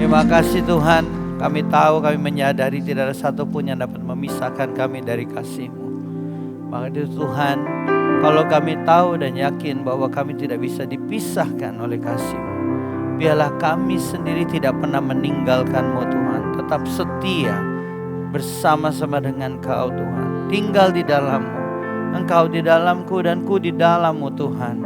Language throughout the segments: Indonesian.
Terima kasih Tuhan, kami tahu, kami menyadari tidak ada satupun yang dapat memisahkan kami dari kasih-Mu. Maka itu Tuhan, kalau kami tahu dan yakin bahwa kami tidak bisa dipisahkan oleh kasih-Mu, biarlah kami sendiri tidak pernah meninggalkan-Mu Tuhan, tetap setia bersama-sama dengan Kau Tuhan, tinggal di dalam-Mu. Engkau di dalamku dan ku di dalam-Mu Tuhan.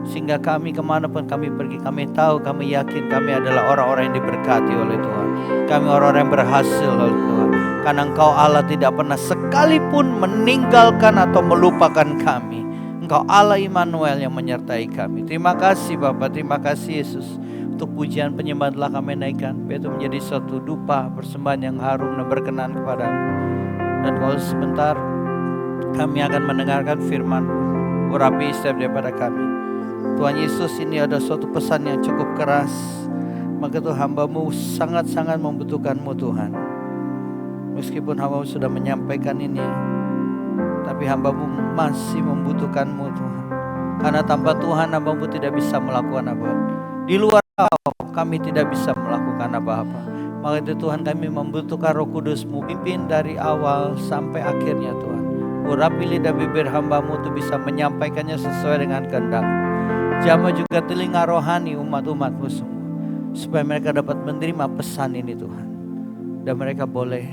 Sehingga kami kemanapun kami pergi, kami tahu, kami yakin kami adalah orang-orang yang diberkati oleh Tuhan. Kami orang-orang yang berhasil oleh Tuhan. Karena Engkau Allah tidak pernah sekalipun meninggalkan atau melupakan kami. Engkau Allah Immanuel yang menyertai kami. Terima kasih Bapa, terima kasih Yesus. Untuk pujian penyembahan telah kami naikkan, biar itu menjadi suatu dupa persembahan yang harum dan berkenan kepadamu. Dan kalau sebentar kami akan mendengarkan firman, urapi setiap daripada kami. Tuhan Yesus, ini ada suatu pesan yang cukup keras. Maka Tuhan, hamba-Mu sangat-sangat membutuhkan-Mu Tuhan. Meskipun hamba-Mu sudah menyampaikan ini, tapi hamba-Mu masih membutuhkan-Mu Tuhan. Karena tanpa Tuhan hamba-Mu tidak bisa melakukan apa-apa. Di luar Kau kami tidak bisa melakukan apa-apa. Maka itu Tuhan, kami membutuhkan Roh Kudus-Mu, pimpin dari awal sampai akhirnya Tuhan. Urapi lidah bibir hamba-Mu untuk bisa menyampaikannya sesuai dengan kehendak. Jamah juga telinga rohani umat-umat-Mu semua, supaya mereka dapat menerima pesan ini Tuhan, dan mereka boleh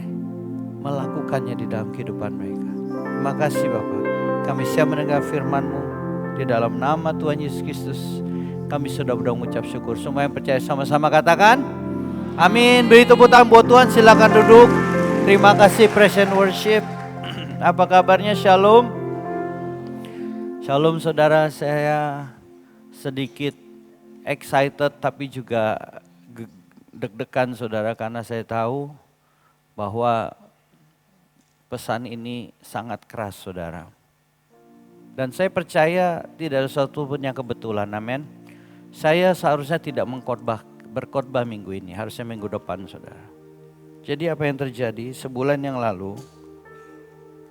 melakukannya di dalam kehidupan mereka. Terima kasih Bapa, kami siap mendengar firman-Mu. Di dalam nama Tuhan Yesus Kristus kami sudah mengucap syukur. Semua yang percaya sama-sama katakan amin. Beri tepuk tangan buat Tuhan, silakan duduk. Terima kasih Present Worship. Apa kabarnya? Shalom. Shalom saudara, saya sedikit excited tapi juga deg-degan saudara, karena saya tahu bahwa pesan ini sangat keras saudara. Dan saya percaya tidak ada sesuatu pun yang kebetulan, amin. Saya seharusnya tidak berkhotbah minggu ini, harusnya minggu depan saudara. Jadi apa yang terjadi sebulan yang lalu,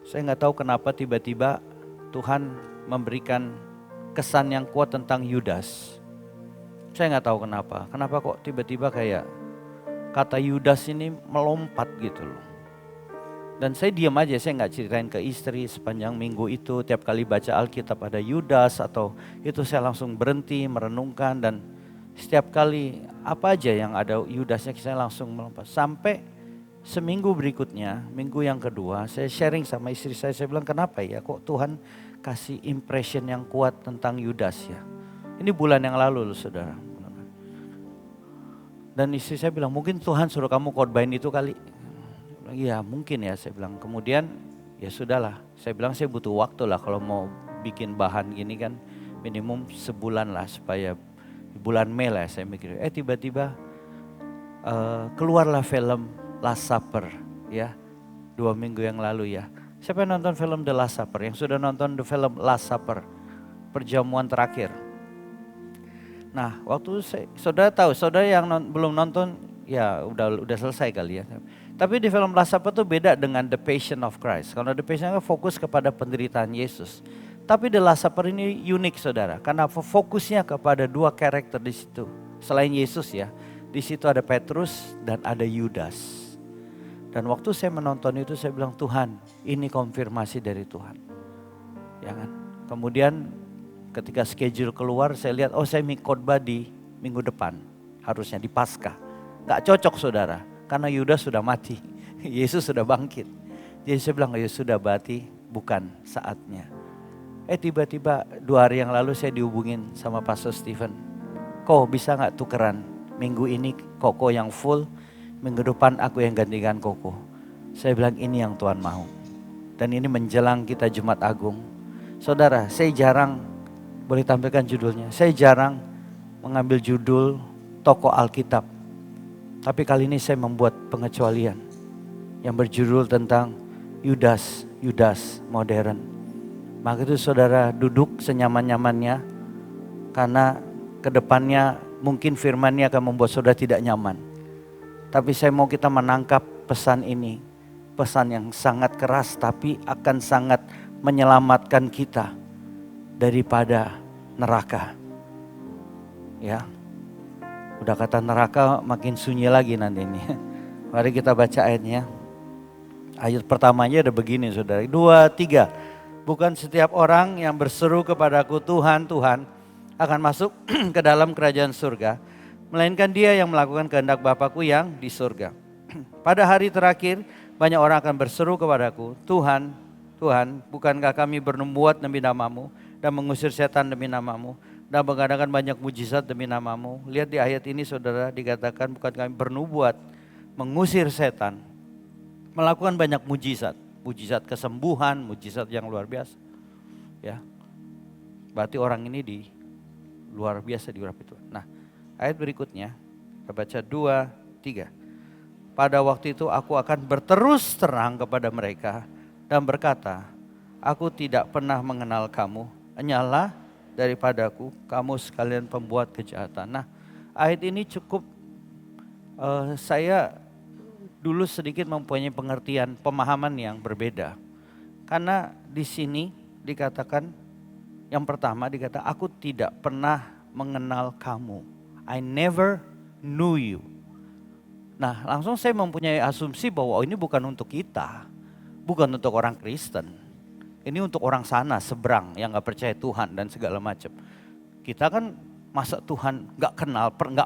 saya nggak tahu kenapa tiba-tiba Tuhan memberikan kesan yang kuat tentang Yudas. Saya nggak tahu kenapa kok tiba-tiba kayak kata Yudas ini melompat gitu loh. Dan saya diam aja, saya nggak ceritain ke istri sepanjang minggu itu. Tiap kali baca Alkitab ada Yudas atau itu saya langsung berhenti merenungkan, dan setiap kali apa aja yang ada Yudasnya saya langsung melompat. Sampai seminggu berikutnya, minggu yang kedua, saya sharing sama istri saya bilang kenapa ya kok Tuhan kasih impression yang kuat tentang Yudas ya. Ini bulan yang lalu loh saudara. Dan istri saya bilang mungkin Tuhan suruh kamu khotbahin itu kali. Iya mungkin ya, saya bilang. Kemudian ya sudahlah, saya bilang saya butuh waktu lah kalau mau bikin bahan gini kan, minimum sebulan lah supaya bulan Mei lah saya mikir. Tiba-tiba keluarlah film Last Supper ya, 2 minggu yang lalu ya. Siapa yang nonton film The Last Supper? Yang sudah nonton the film Last Supper, perjamuan terakhir. Nah waktu saudara tahu, saudara yang belum nonton ya udah selesai kali ya. Tapi di film Last Supper itu beda dengan The Passion of Christ. Kalau The Passion of fokus kepada penderitaan Yesus. Tapi The Last Supper ini unik saudara, karena fokusnya kepada 2 karakter di situ. Selain Yesus ya, di situ ada Petrus dan ada Yudas. Dan waktu saya menonton itu saya bilang Tuhan, ini konfirmasi dari Tuhan. Ya kan? Kemudian ketika schedule keluar saya lihat, saya khotbah di minggu depan. Harusnya di Paskah. Gak cocok saudara, karena Yudas sudah mati. Yesus sudah bangkit. Jadi saya bilang, ya sudah berarti bukan saatnya. Tiba-tiba 2 hari yang lalu saya dihubungin sama Pastor Stephen. Kok bisa gak tukeran? Minggu ini Koko yang full, minggu depan aku yang gantikan Koko. Saya bilang ini yang Tuhan mau. Dan ini menjelang kita Jumat Agung. Saudara, saya jarang, boleh tampilkan judulnya. Saya jarang mengambil judul tokoh Alkitab. Tapi kali ini saya membuat pengecualian yang berjudul tentang Yudas modern. Maka itu saudara duduk senyaman-nyamannya, karena kedepannya mungkin firman-Nya akan membuat saudara tidak nyaman. Tapi saya mau kita menangkap pesan ini, pesan yang sangat keras tapi akan sangat menyelamatkan kita daripada neraka. Ya. Udah kata neraka makin sunyi lagi nanti ini. Mari kita baca ayatnya. Ayat pertamanya ada begini saudara. 2, 3. Bukan setiap orang yang berseru kepadaku Tuhan, Tuhan akan masuk ke dalam kerajaan surga. Melainkan dia yang melakukan kehendak Bapakku yang di surga. Pada hari terakhir banyak orang akan berseru kepadaku, Tuhan, Tuhan, bukankah kami bernubuat demi namamu dan mengusir setan demi namamu dan mengadakan banyak mujizat demi namamu. Lihat di ayat ini saudara, dikatakan bukan kami bernubuat, mengusir setan, melakukan banyak mujizat. Mujizat kesembuhan, mujizat yang luar biasa. Ya, berarti orang ini luar biasa diurapi Tuhan. Nah, ayat berikutnya, kita baca 2, 3. Pada waktu itu aku akan berterus terang kepada mereka dan berkata, aku tidak pernah mengenal kamu, hanyalah daripadaku kamu sekalian pembuat kejahatan. Nah, ayat ini cukup saya dulu sedikit mempunyai pengertian, pemahaman yang berbeda. Karena di sini dikatakan, yang pertama dikata, aku tidak pernah mengenal kamu. I never knew you. Nah, langsung saya mempunyai asumsi bahwa ini bukan untuk kita, bukan untuk orang Kristen. Ini untuk orang sana, seberang, yang gak percaya Tuhan dan segala macam. Kita kan masa Tuhan gak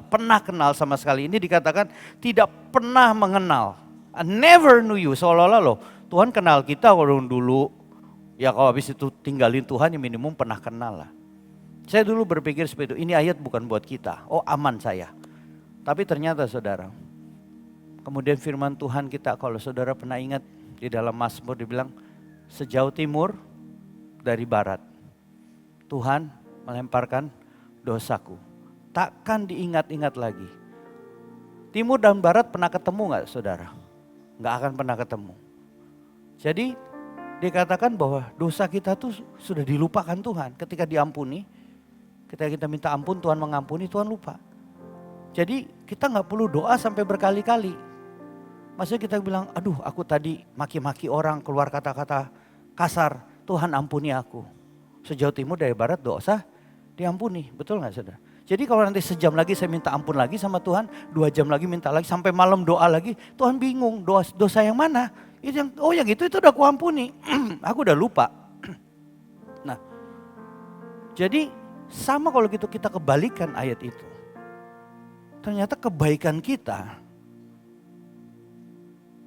pernah kenal sama sekali. Ini dikatakan tidak pernah mengenal. I never knew you. Seolah-olah loh, Tuhan kenal kita dulu. Ya kalau habis itu tinggalin Tuhan ya minimum pernah kenal lah. Saya dulu berpikir seperti itu, ini ayat bukan buat kita. Oh aman saya. Tapi ternyata saudara, kemudian firman Tuhan kita, kalau saudara pernah ingat di dalam Mazmur dibilang, sejauh timur dari barat, Tuhan melemparkan dosaku, takkan diingat-ingat lagi. Timur dan barat pernah ketemu gak saudara? Gak akan pernah ketemu. Jadi dikatakan bahwa dosa kita tuh sudah dilupakan Tuhan. Ketika diampuni, ketika kita minta ampun Tuhan mengampuni, Tuhan lupa. Jadi kita gak perlu doa sampai berkali-kali. Maksudnya kita bilang, aduh aku tadi maki-maki orang, keluar kata-kata kasar, Tuhan ampuni aku. Sejauh timur dari barat dosa diampuni, betul gak saudara? Jadi kalau nanti sejam lagi saya minta ampun lagi sama Tuhan, 2 jam lagi minta lagi, sampai malam doa lagi, Tuhan bingung dosa yang mana? Itu yang itu udah kuampuni, aku udah lupa. Nah, jadi sama kalau gitu kita kebalikan ayat itu. Ternyata kebaikan kita,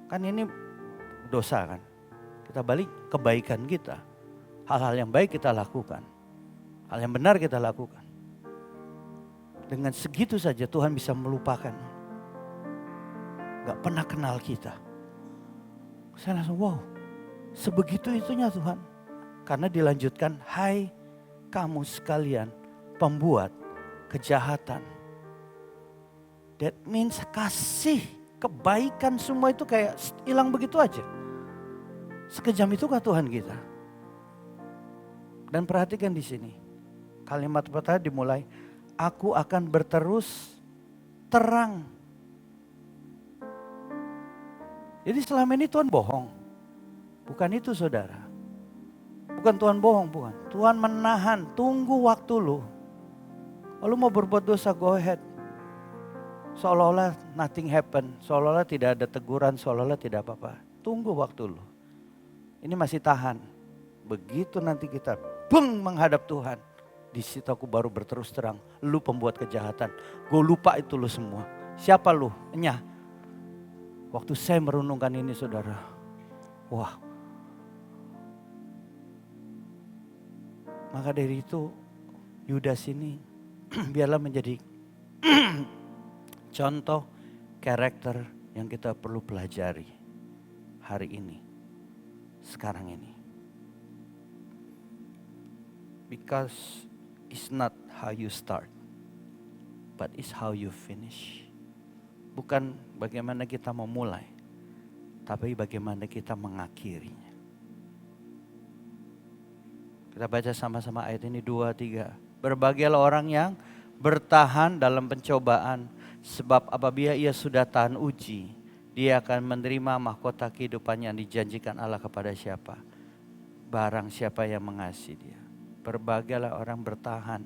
kan ini dosa kan. Kita balik kebaikan kita. Hal-hal yang baik kita lakukan. Hal yang benar kita lakukan. Dengan segitu saja Tuhan bisa melupakan. Gak pernah kenal kita. Saya langsung wow. Sebegitu itunya Tuhan. Karena dilanjutkan, hai kamu sekalian pembuat kejahatan. That means kasih, kebaikan semua itu kayak hilang begitu aja. Sekejam itukah Tuhan kita? Dan perhatikan di sini. Kalimat pertama dimulai, aku akan berterus terang. Jadi selama ini Tuhan bohong. Bukan itu saudara. Bukan Tuhan bohong, bukan. Tuhan menahan, tunggu waktu lu. Kalau mau berbuat dosa, go ahead. Seolah-olah nothing happen, seolah-olah tidak ada teguran, seolah-olah tidak apa-apa. Tunggu waktu lu. Ini masih tahan. Begitu nanti kita menghadap Tuhan. Di situ aku baru berterus terang. Lu pembuat kejahatan. Gue lupa itu lu semua. Siapa lu? Nyah. Waktu saya merenungkan ini saudara. Wah. Maka dari itu Yudas ini biarlah menjadi contoh karakter yang kita perlu pelajari hari ini. Sekarang ini. Because it's not how you start, but it's how you finish. Bukan bagaimana kita memulai, tapi bagaimana kita mengakhirinya. Kita baca sama-sama ayat ini 2, 3. Berbahagialah orang yang bertahan dalam pencobaan, sebab apabila ia sudah tahan uji, dia akan menerima mahkota kehidupan yang dijanjikan Allah kepada siapa? Barang siapa yang mengasihi dia. Berbahagialah orang bertahan.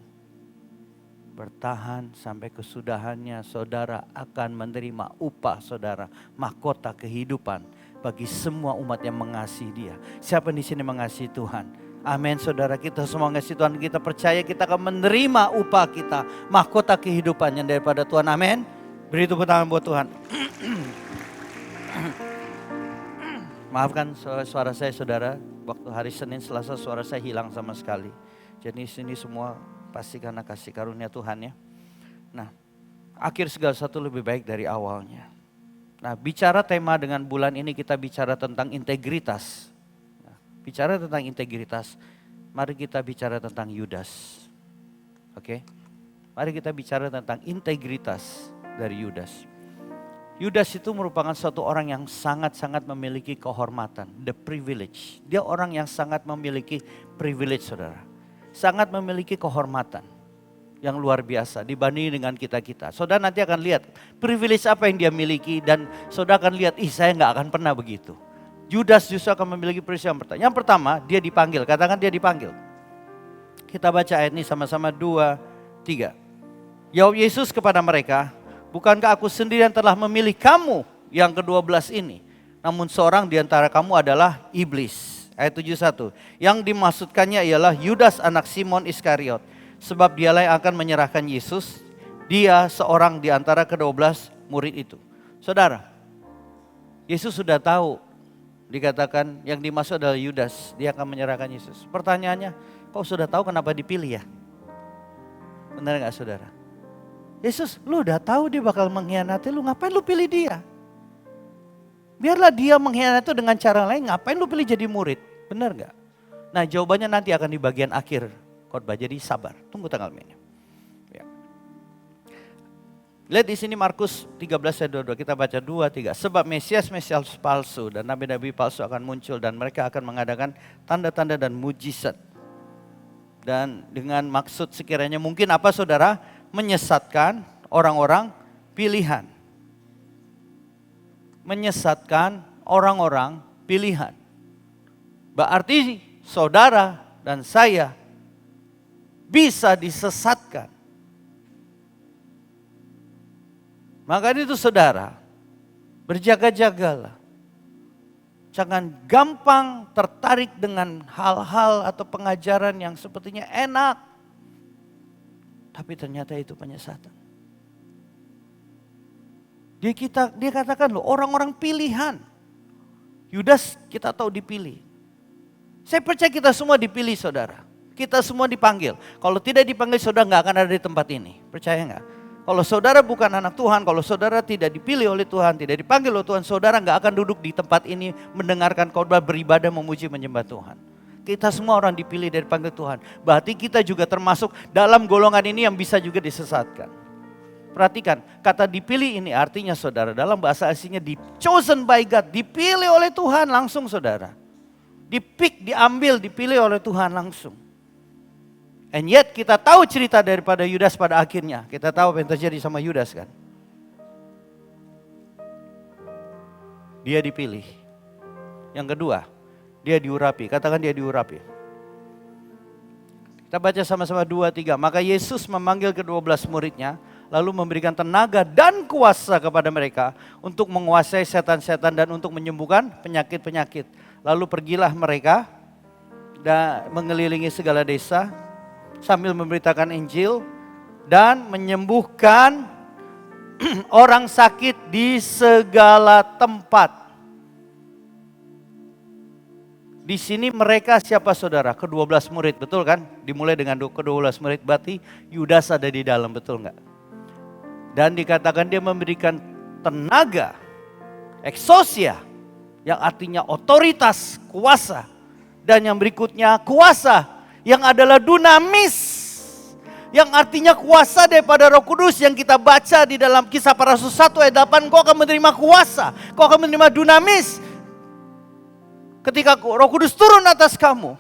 bertahan sampai kesudahannya, saudara akan menerima upah saudara, mahkota kehidupan bagi semua umat yang mengasihi Dia. Siapa di sini mengasihi Tuhan? Amin saudara, kita semua mengasihi Tuhan, kita percaya kita akan menerima upah kita, mahkota kehidupan yang daripada Tuhan. Amin. Beri tepuk tangan buat Tuhan. Maafkan suara saya saudara, waktu hari Senin Selasa suara saya hilang sama sekali. Jadi sini semua pasti karena kasih karunia Tuhan ya. Nah, akhir segala sesuatu lebih baik dari awalnya. Nah, bicara tema dengan bulan ini kita bicara tentang integritas. Nah, bicara tentang integritas, mari kita bicara tentang Yudas. Oke? Mari kita bicara tentang integritas dari Yudas. Yudas itu merupakan suatu orang yang sangat-sangat memiliki kehormatan, the privilege. Dia orang yang sangat memiliki privilege saudara. Sangat memiliki kehormatan yang luar biasa dibanding dengan kita-kita. Saudara nanti akan lihat privilege apa yang dia miliki dan saudara akan lihat, saya gak akan pernah begitu. Yudas justru akan memiliki privilege yang pertama. Yang pertama, dia dipanggil, katakan dia dipanggil. Kita baca ayat ini sama-sama 2, 3. Jawab Yesus kepada mereka, bukankah aku sendiri yang telah memilih kamu yang ke-12 ini? Namun seorang di antara kamu adalah iblis. Ayat 71, yang dimaksudkannya ialah Yudas anak Simon Iskariot. Sebab dialah yang akan menyerahkan Yesus. Dia seorang di antara ke-12 murid itu. Saudara, Yesus sudah tahu, dikatakan yang dimaksud adalah Yudas. Dia akan menyerahkan Yesus. Pertanyaannya, kau sudah tahu kenapa dipilih ya? Benar gak saudara? Yesus, lu udah tahu dia bakal mengkhianati lu, ngapain lu pilih dia? Biarlah dia mengkhianati itu dengan cara lain, ngapain lu pilih jadi murid? Benar gak? Nah jawabannya nanti akan di bagian akhir khotbah, jadi sabar, tunggu tanggal mainnya. Ya. Lihat di sini Markus 13 ayat 22, kita baca 2, 3. Sebab Mesias palsu dan nabi-nabi palsu akan muncul dan mereka akan mengadakan tanda-tanda dan mujizat. Dan dengan maksud sekiranya mungkin apa saudara? Menyesatkan orang-orang pilihan. Menyesatkan orang-orang pilihan. Berarti saudara dan saya bisa disesatkan. Maka itu saudara, berjaga-jagalah. Jangan gampang tertarik dengan hal-hal atau pengajaran yang sepertinya enak. Tapi ternyata itu penyesatan. Dia katakan loh, orang-orang pilihan. Yudas kita tahu dipilih. Saya percaya kita semua dipilih saudara. Kita semua dipanggil. Kalau tidak dipanggil saudara gak akan ada di tempat ini. Percaya gak? Kalau saudara bukan anak Tuhan, kalau saudara tidak dipilih oleh Tuhan, tidak dipanggil oleh Tuhan, saudara gak akan duduk di tempat ini mendengarkan khotbah, beribadah, memuji, menyembah Tuhan. Kita semua orang dipilih dari panggil Tuhan. Berarti kita juga termasuk dalam golongan ini yang bisa juga disesatkan. Perhatikan, kata dipilih ini artinya saudara, dalam bahasa aslinya chosen by God, dipilih oleh Tuhan langsung saudara. Dipick, diambil, dipilih oleh Tuhan langsung. And yet kita tahu cerita daripada Yudas pada akhirnya. Kita tahu apa yang terjadi sama Yudas kan. Dia dipilih. Yang kedua, dia diurapi. Katakan dia diurapi. Kita baca sama-sama 2, 3. Maka Yesus memanggil ke-12 muridnya, lalu memberikan tenaga dan kuasa kepada mereka untuk menguasai setan-setan dan untuk menyembuhkan penyakit-penyakit. Lalu pergilah mereka dan mengelilingi segala desa sambil memberitakan Injil dan menyembuhkan orang sakit di segala tempat. Di sini mereka siapa saudara? Ke-12 murid, betul kan? Dimulai dengan ke-12 murid, berarti Yudas ada di dalam, betul enggak? Dan dikatakan dia memberikan tenaga, exousia, yang artinya otoritas, kuasa. Dan yang berikutnya kuasa, yang adalah dunamis, yang artinya kuasa daripada Roh Kudus yang kita baca di dalam Kisah Para Rasul 1 ayat 8. Kau akan menerima kuasa, kau akan menerima dunamis. Ketika Roh Kudus turun atas kamu,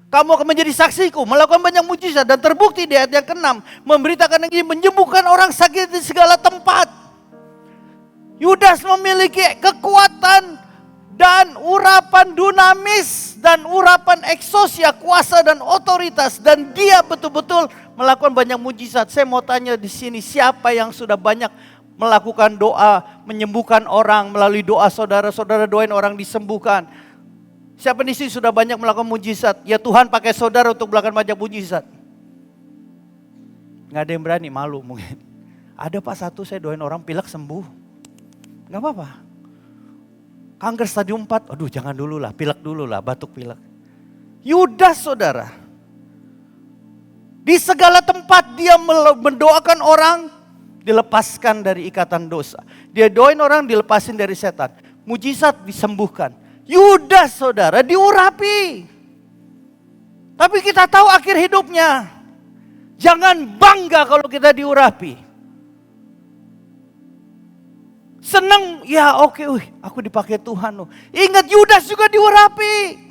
kamu akan menjadi saksiku, melakukan banyak mujizat dan terbukti di ayat yang ke-6, memberitakan Injil, menyembuhkan orang sakit di segala tempat. Yudas memiliki kekuatan dan urapan dunamis dan urapan eksosia, kuasa dan otoritas, dan dia betul-betul melakukan banyak mujizat. Saya mau tanya di sini, siapa yang sudah banyak melakukan doa, menyembuhkan orang melalui doa saudara doain orang disembuhkan? Siapa di sini sudah banyak melakukan mujizat? Ya Tuhan pakai saudara untuk melakukan banyak mujizat. Nggak ada yang berani, malu mungkin. Ada Pak satu saya doain orang pilek sembuh. Nggak apa-apa. Kanker stadium 4, aduh jangan dulu lah, pilek dulu lah, batuk pilek. Yudas saudara. Di segala tempat dia mendoakan orang, dilepaskan dari ikatan dosa. Dia doain orang, dilepasin dari setan. Mujizat disembuhkan. Yudas saudara diurapi. Tapi kita tahu akhir hidupnya. Jangan bangga kalau kita diurapi. Senang, ya oke, aku dipakai Tuhan loh. Ingat Yudas juga diurapi.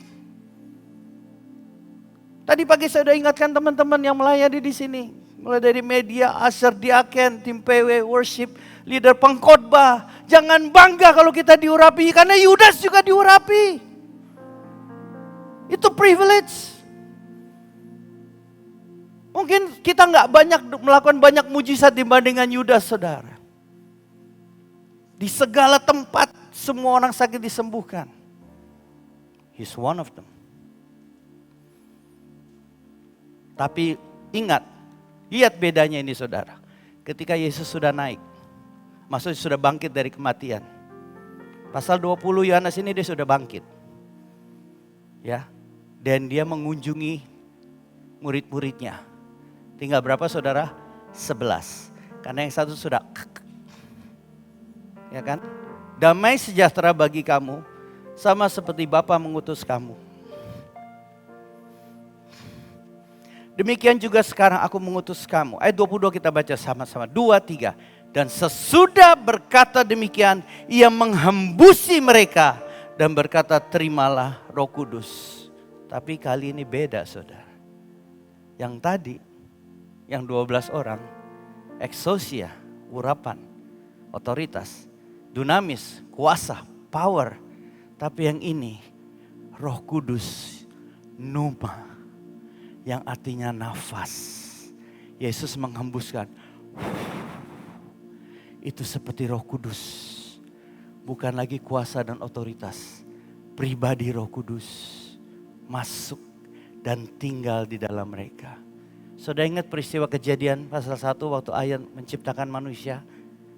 Tadi pagi saya sudah ingatkan teman-teman yang melayani di sini. Mulai dari media, Asher, Diaken, tim PW, worship, leader pengkhotbah. Jangan bangga kalau kita diurapi, karena Yudas juga diurapi. Itu privilege. Mungkin kita nggak banyak melakukan banyak mujizat dibandingkan Yudas saudara. Di segala tempat semua orang sakit disembuhkan. He's one of them. Tapi ingat, lihat bedanya ini saudara. Ketika Yesus sudah naik, maksudnya sudah bangkit dari kematian. Pasal 20 Yohanes ini dia sudah bangkit. Ya. Dan dia mengunjungi murid-muridnya. Tinggal berapa saudara? 11. Karena yang satu sudah ya kan? Damai sejahtera bagi kamu, sama seperti Bapa mengutus kamu. Demikian juga sekarang aku mengutus kamu. Ayat 22 kita baca sama-sama. 2, 3. Dan sesudah berkata demikian, ia menghembusi mereka dan berkata, terimalah Roh Kudus. Tapi kali ini beda saudara. Yang tadi, yang 12 orang, eksosia, urapan, otoritas, dunamis, kuasa, power. Tapi yang ini, Roh Kudus, pneuma, yang artinya nafas. Yesus menghembuskan. Itu seperti Roh Kudus. Bukan lagi kuasa dan otoritas. Pribadi Roh Kudus masuk dan tinggal di dalam mereka. Saudara ingat peristiwa Kejadian pasal 1 waktu ayat menciptakan manusia?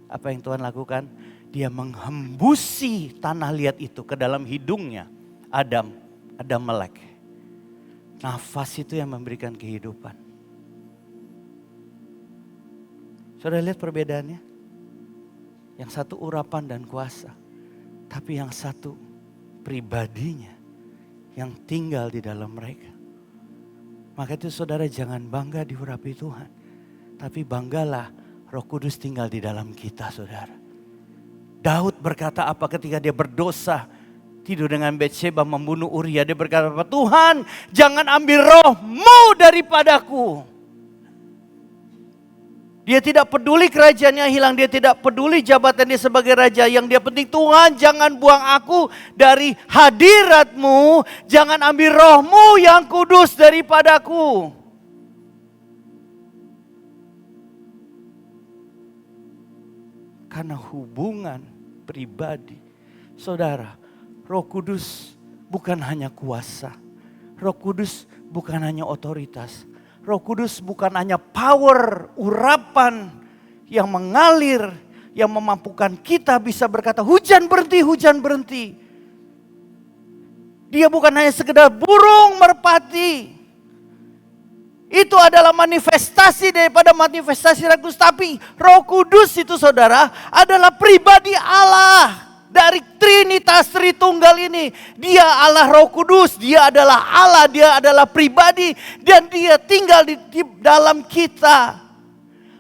Apa yang Tuhan lakukan? Dia menghembusi tanah liat itu ke dalam hidungnya Adam melek. Nafas itu yang memberikan kehidupan. Saudara lihat perbedaannya? Yang satu urapan dan kuasa. Tapi yang satu pribadinya yang tinggal di dalam mereka. Maka itu saudara jangan bangga diurapi Tuhan. Tapi banggalah Roh Kudus tinggal di dalam kita saudara. Daud berkata apa ketika dia berdosa? Tidur dengan Betsheba membunuh Uria. Dia berkata apa? Tuhan jangan ambil roh-Mu daripadaku. Dia tidak peduli kerajaannya hilang. Dia tidak peduli jabatannya sebagai raja. Yang dia penting Tuhan jangan buang aku dari hadirat-Mu. Jangan ambil roh-Mu yang kudus daripadaku. Karena hubungan pribadi. Saudara, Roh Kudus bukan hanya kuasa. Roh Kudus bukan hanya otoritas. Roh Kudus bukan hanya power, urapan yang mengalir, yang memampukan kita bisa berkata hujan berhenti, hujan berhenti. Dia bukan hanya sekedar burung merpati. Itu adalah manifestasi daripada manifestasi Roh Kudus. Tapi Roh Kudus itu saudara adalah pribadi Allah. Dari Trinitas Tritunggal ini. Dia Allah Roh Kudus. Dia adalah Allah. Dia adalah pribadi. Dan dia tinggal di dalam kita.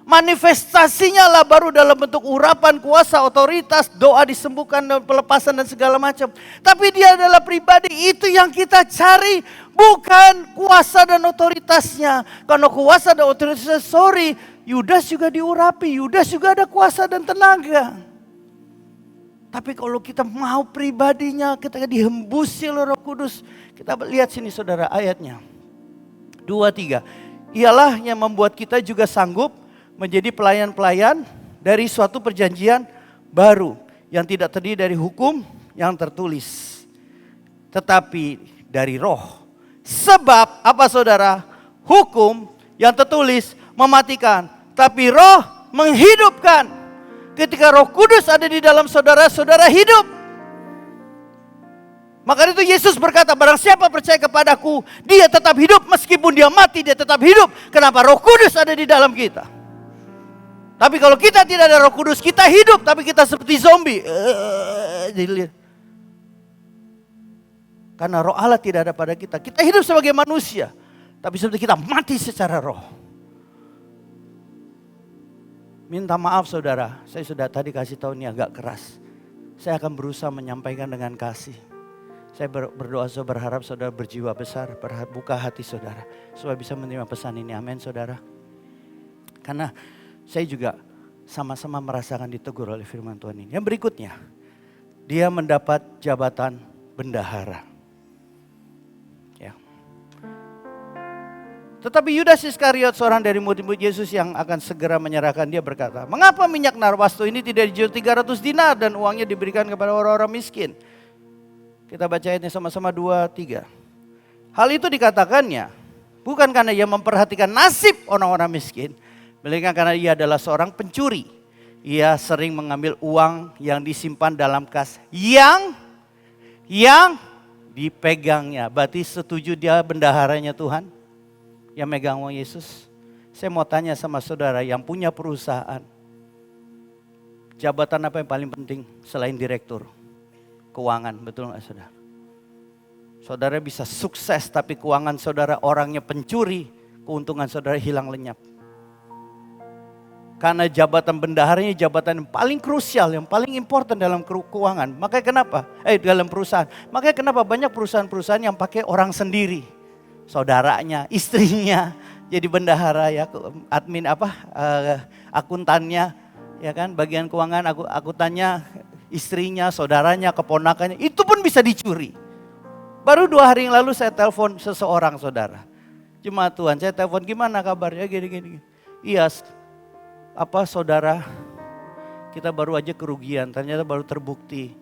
Manifestasinya lah baru dalam bentuk urapan, kuasa, otoritas, doa disembuhkan, dan pelepasan dan segala macam. Tapi dia adalah pribadi, itu yang kita cari. Bukan kuasa dan otoritasnya. Karena kuasa dan otoritasnya, Yudas juga diurapi. Yudas juga ada kuasa dan tenaga. Tapi kalau kita mau pribadinya, kita dihembusi oleh Roh Kudus. Kita lihat sini saudara ayatnya. 2-3. Ialah yang membuat kita juga sanggup menjadi pelayan-pelayan dari suatu perjanjian baru. Yang tidak terdiri dari hukum yang tertulis. Tetapi dari roh. Sebab apa saudara? Hukum yang tertulis mematikan. Tapi roh menghidupkan. Ketika Roh Kudus ada di dalam saudara, saudara hidup. Maka itu Yesus berkata, barang siapa percaya kepadaku, dia tetap hidup. Meskipun dia mati, dia tetap hidup. Kenapa? Roh Kudus ada di dalam kita. Tapi kalau kita tidak ada Roh Kudus, kita hidup, tapi kita seperti zombie. Karena Roh Allah tidak ada pada kita. Kita hidup sebagai manusia, tapi seperti kita mati secara roh. Minta maaf saudara, saya sudah tadi kasih tahu ini agak keras. Saya akan berusaha menyampaikan dengan kasih. Saya berdoa, saya berharap saudara berjiwa besar, buka hati saudara, supaya bisa menerima pesan ini. Amin saudara. Karena saya juga sama-sama merasakan ditegur oleh firman Tuhan ini. Yang berikutnya, dia mendapat jabatan bendahara. Tetapi Yudas Iskariot, seorang dari murid-murid Yesus yang akan segera menyerahkan, dia berkata, mengapa minyak narwastu ini tidak dijual 300 dinar dan uangnya diberikan kepada orang-orang miskin? Kita baca ayatnya sama-sama 2-3. Hal itu dikatakannya bukan karena ia memperhatikan nasib orang-orang miskin, melainkan karena ia adalah seorang pencuri. Ia sering mengambil uang yang disimpan dalam kas yang dipegangnya. Berarti setuju dia bendaharanya Tuhan? Yang megang uang Yesus. Saya mau tanya sama saudara yang punya perusahaan. Jabatan apa yang paling penting selain direktur? Keuangan, betul nggak saudara? Saudara bisa sukses tapi keuangan saudara orangnya pencuri, keuntungan saudara hilang lenyap. Karena jabatan bendaharanya jabatan yang paling krusial, yang paling important dalam keuangan. Makanya kenapa? Dalam perusahaan. Makanya kenapa banyak perusahaan-perusahaan yang pakai orang sendiri. Saudaranya, istrinya jadi bendahara ya, admin akuntannya ya kan, bagian keuangan akuntannya, istrinya, saudaranya, keponakannya, itu pun bisa dicuri. Baru 2 hari yang lalu saya telepon seseorang saudara. Jemaat Tuhan, saya telepon, gimana kabarnya, gini. Iya, saudara, kita baru aja kerugian, ternyata baru terbukti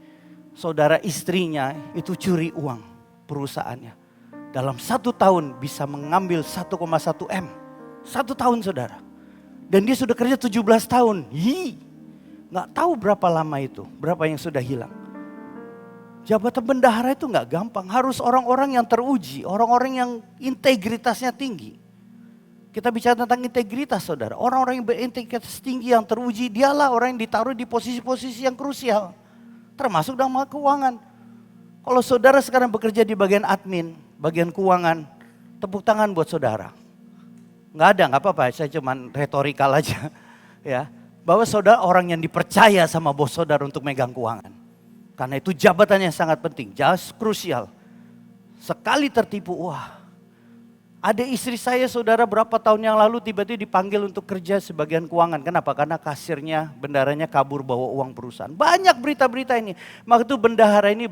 saudara istrinya itu curi uang perusahaannya. Dalam 1 tahun bisa mengambil 1,1 M. 1 tahun saudara. Dan dia sudah kerja 17 tahun. Nggak tahu berapa lama itu. Berapa yang sudah hilang. Jabatan bendahara itu nggak gampang. Harus orang-orang yang teruji. Orang-orang yang integritasnya tinggi. Kita bicara tentang integritas saudara. Orang-orang yang berintegritas tinggi yang teruji. Dialah orang yang ditaruh di posisi-posisi yang krusial. Termasuk dalam hal keuangan. Kalau saudara sekarang bekerja di bagian admin, bagian keuangan, tepuk tangan buat saudara. Nggak apa-apa, saya cuman retorikal aja. Ya, bahwa saudara orang yang dipercaya sama bos saudara untuk megang keuangan. Karena itu jabatannya sangat penting, jelas krusial. Sekali tertipu, ada istri saya saudara berapa tahun yang lalu tiba-tiba dipanggil untuk kerja sebagian keuangan. Kenapa? Karena kasirnya, bendaharanya kabur bawa uang perusahaan. Banyak berita-berita ini. Maka itu bendahara ini,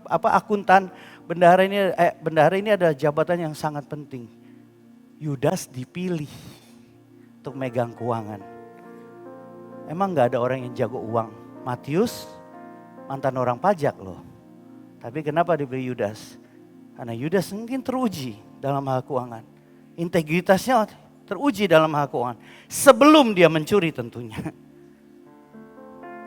akuntan, bendahara ini adalah jabatan yang sangat penting. Yudas dipilih untuk megang keuangan. Emang gak ada orang yang jago uang? Matius mantan orang pajak loh. Tapi kenapa diberi Yudas? Karena Yudas mungkin teruji dalam hal keuangan. Integritasnya teruji dalam hal keuangan. Sebelum dia mencuri tentunya.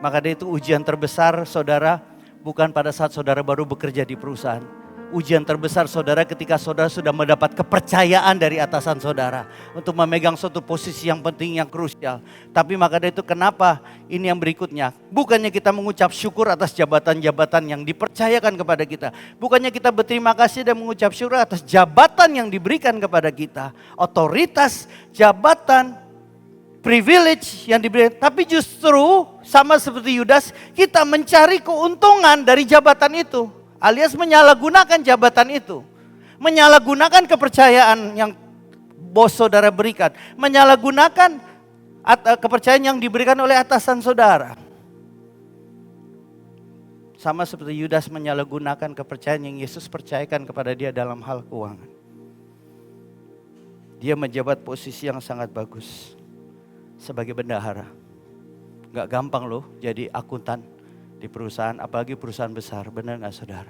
Maka itu ujian terbesar saudara bukan pada saat saudara baru bekerja di perusahaan. Ujian terbesar saudara ketika saudara sudah mendapat kepercayaan dari atasan saudara. Untuk memegang suatu posisi yang penting, yang krusial. Tapi maka dari itu kenapa ini yang berikutnya. Bukannya kita mengucap syukur atas jabatan-jabatan yang dipercayakan kepada kita. Bukannya kita berterima kasih dan mengucap syukur atas jabatan yang diberikan kepada kita. Otoritas, jabatan, privilege yang diberikan. Tapi justru sama seperti Yudas, kita mencari keuntungan dari jabatan itu. Alias menyalahgunakan jabatan itu. Menyalahgunakan kepercayaan yang bos saudara berikan. Menyalahgunakan kepercayaan yang diberikan oleh atasan saudara. Sama seperti Yudas menyalahgunakan kepercayaan yang Yesus percayakan kepada dia dalam hal keuangan. Dia menjabat posisi yang sangat bagus sebagai bendahara. Gak gampang loh jadi akuntan di perusahaan, apalagi perusahaan besar. Benar gak saudara?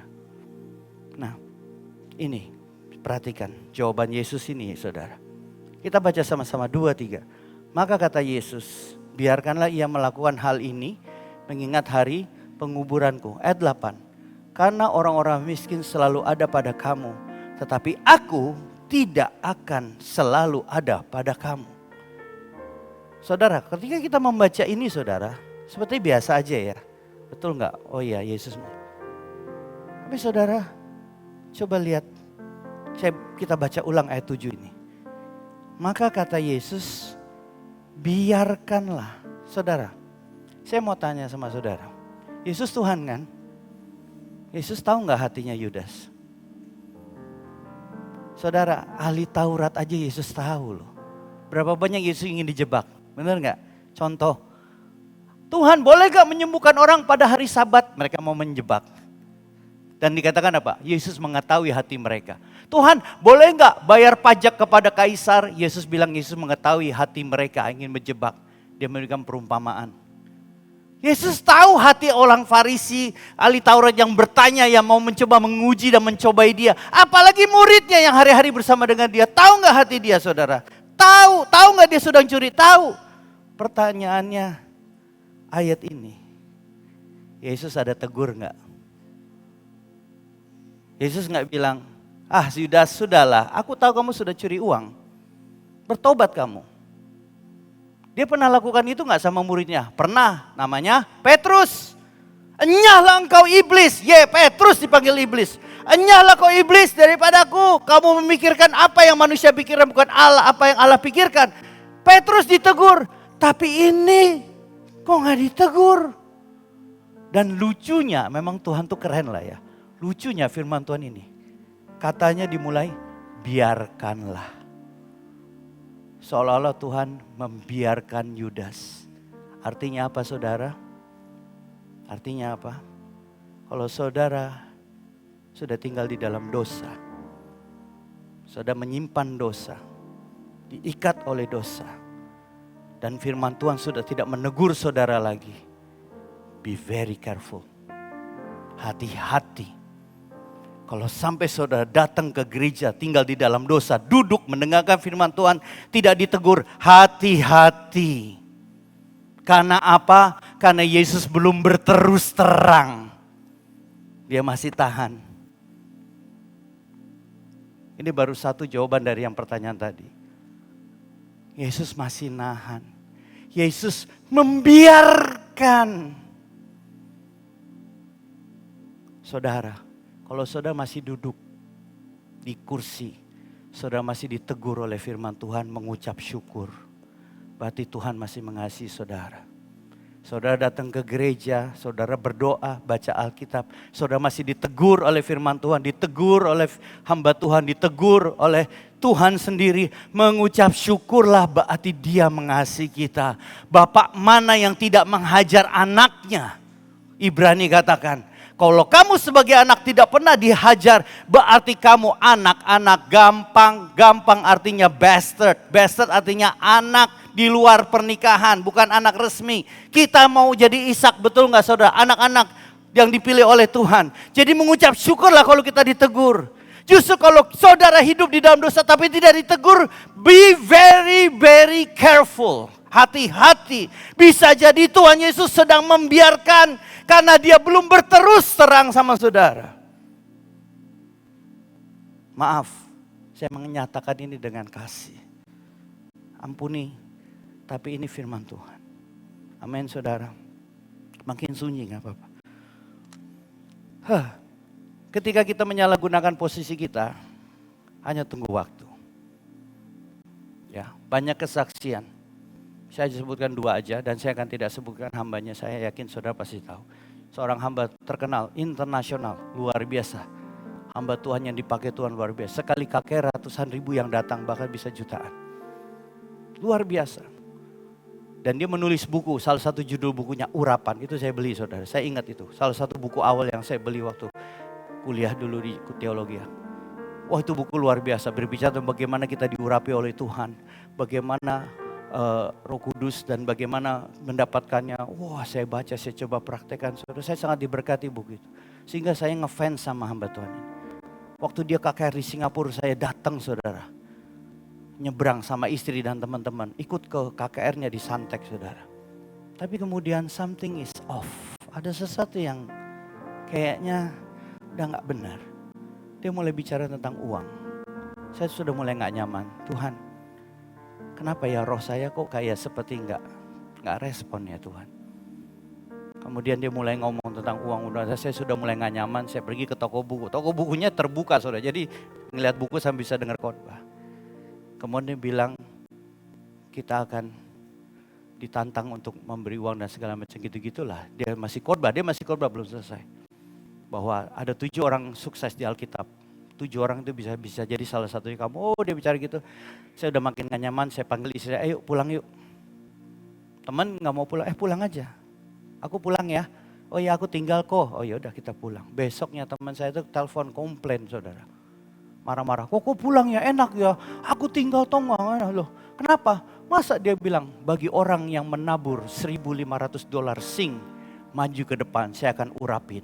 Nah, ini perhatikan jawaban Yesus ini saudara. Kita baca sama-sama 2-3. Maka kata Yesus, biarkanlah ia melakukan hal ini mengingat hari penguburanku. Ayat 8. Karena orang-orang miskin selalu ada pada kamu, tetapi aku tidak akan selalu ada pada kamu. Saudara, ketika kita membaca ini saudara, seperti biasa aja ya. Betul nggak? Oh iya, Yesus. Tapi saudara, coba lihat. Kita baca ulang ayat 7 ini. Maka kata Yesus, biarkanlah. Saudara, saya mau tanya sama saudara. Yesus Tuhan kan? Yesus tahu nggak hatinya Yudas? Saudara, ahli Taurat aja Yesus tahu loh. Berapa banyak Yesus ingin dijebak? Benar nggak? Contoh, Tuhan boleh gak menyembuhkan orang pada hari Sabat? Mereka mau menjebak. Dan dikatakan apa? Yesus mengetahui hati mereka. Tuhan boleh gak bayar pajak kepada Kaisar? Yesus bilang Yesus mengetahui hati mereka ingin menjebak. Dia memberikan perumpamaan. Yesus tahu hati orang Farisi, ahli Taurat yang bertanya, yang mau mencoba menguji dan mencobai dia. Apalagi muridnya yang hari-hari bersama dengan dia. Tahu gak hati dia saudara? Tahu gak dia sedang curi? Tahu. Pertanyaannya, ayat ini, Yesus ada tegur gak? Yesus gak bilang, Yudas sudahlah, aku tahu kamu sudah curi uang. Bertobat kamu. Dia pernah lakukan itu gak sama muridnya? Pernah, namanya Petrus. Enyahlah engkau iblis. Petrus dipanggil iblis. Enyahlah kau iblis daripadaku. Kamu memikirkan apa yang manusia pikirkan, bukan Allah, apa yang Allah pikirkan. Petrus ditegur. Tapi ini kok gak ditegur? Dan lucunya, memang Tuhan tuh keren lah ya. Lucunya firman Tuhan ini. Katanya dimulai, biarkanlah. Seolah-olah Tuhan membiarkan Yudas. Artinya apa saudara? Artinya apa? Kalau saudara sudah tinggal di dalam dosa, saudara menyimpan dosa, diikat oleh dosa, dan firman Tuhan sudah tidak menegur saudara lagi. Be very careful. Hati-hati. Kalau sampai saudara datang ke gereja, tinggal di dalam dosa, duduk mendengarkan firman Tuhan, tidak ditegur, hati-hati. Karena apa? Karena Yesus belum berterus terang. Dia masih tahan. Ini baru satu jawaban dari yang pertanyaan tadi. Yesus masih nahan. Yesus membiarkan. Saudara, kalau saudara masih duduk di kursi, saudara masih ditegur oleh firman Tuhan, mengucap syukur. Berarti Tuhan masih mengasihi saudara. Saudara datang ke gereja, saudara berdoa, baca Alkitab. Saudara masih ditegur oleh firman Tuhan, ditegur oleh hamba Tuhan, ditegur oleh Tuhan sendiri. Mengucap syukurlah, berarti Dia mengasihi kita. Bapak mana yang tidak menghajar anaknya? Ibrani katakan. Kalau kamu sebagai anak tidak pernah dihajar, berarti kamu anak-anak gampang artinya bastard. Bastard artinya anak di luar pernikahan, bukan anak resmi. Kita mau jadi Ishak, betul gak saudara? Anak-anak yang dipilih oleh Tuhan. Jadi mengucap syukurlah kalau kita ditegur. Justru kalau saudara hidup di dalam dosa tapi tidak ditegur, be very very careful. Hati-hati, bisa jadi Tuhan Yesus sedang membiarkan karena Dia belum berterus terang sama saudara. Maaf, saya menyatakan ini dengan kasih. Ampuni, tapi ini firman Tuhan. Amin saudara. Makin sunyi gak apa-apa. Ketika kita menyalahgunakan posisi kita, hanya tunggu waktu. Ya, banyak kesaksian. Saya sebutkan 2 aja dan saya akan tidak sebutkan hambanya. Saya yakin saudara pasti tahu. Seorang hamba terkenal, internasional, luar biasa. Hamba Tuhan yang dipakai Tuhan luar biasa. Sekali kakek ratusan ribu yang datang, bahkan bisa jutaan. Luar biasa. Dan dia menulis buku, salah satu judul bukunya Urapan. Itu saya beli saudara, saya ingat itu. Salah satu buku awal yang saya beli waktu kuliah dulu di teologi. Wah itu buku luar biasa, berbicara tentang bagaimana kita diurapi oleh Tuhan. Bagaimana Roh Kudus dan bagaimana mendapatkannya. Wah saya baca, saya coba praktekkan. Saudara, saya sangat diberkati buku itu. Sehingga saya ngefans sama hamba Tuhan ini. Waktu dia KKR di Singapura, saya datang saudara. Nyebrang sama istri dan teman-teman, ikut ke KKR-nya di Santek saudara. Tapi kemudian something is off. Ada sesuatu yang kayaknya udah gak benar. Dia mulai bicara tentang uang. Saya sudah mulai gak nyaman. Tuhan, kenapa ya roh saya kok kayak seperti gak respon ya Tuhan. Kemudian dia mulai ngomong tentang uang. Saya sudah mulai gak nyaman, saya pergi ke toko buku. Toko bukunya terbuka saudara, jadi ngeliat buku sambil bisa dengar khotbah. Kemudian dia bilang, kita akan ditantang untuk memberi uang dan segala macam gitu-gitulah. Dia masih khotbah belum selesai. Bahwa ada 7 orang sukses di Alkitab. 7 orang itu bisa jadi salah satunya kamu. Oh dia bicara gitu. Saya udah makin gak nyaman, saya panggil istri, ayo pulang yuk. Teman gak mau pulang, pulang aja. Aku pulang ya. Oh ya aku tinggal kok. Oh ya udah kita pulang. Besoknya teman saya itu telepon komplain saudara. Marah-marah, kok pulang ya enak ya, aku tinggal tonggang loh. Kenapa? Masa dia bilang bagi orang yang menabur $1.500 sing maju ke depan, saya akan urapin.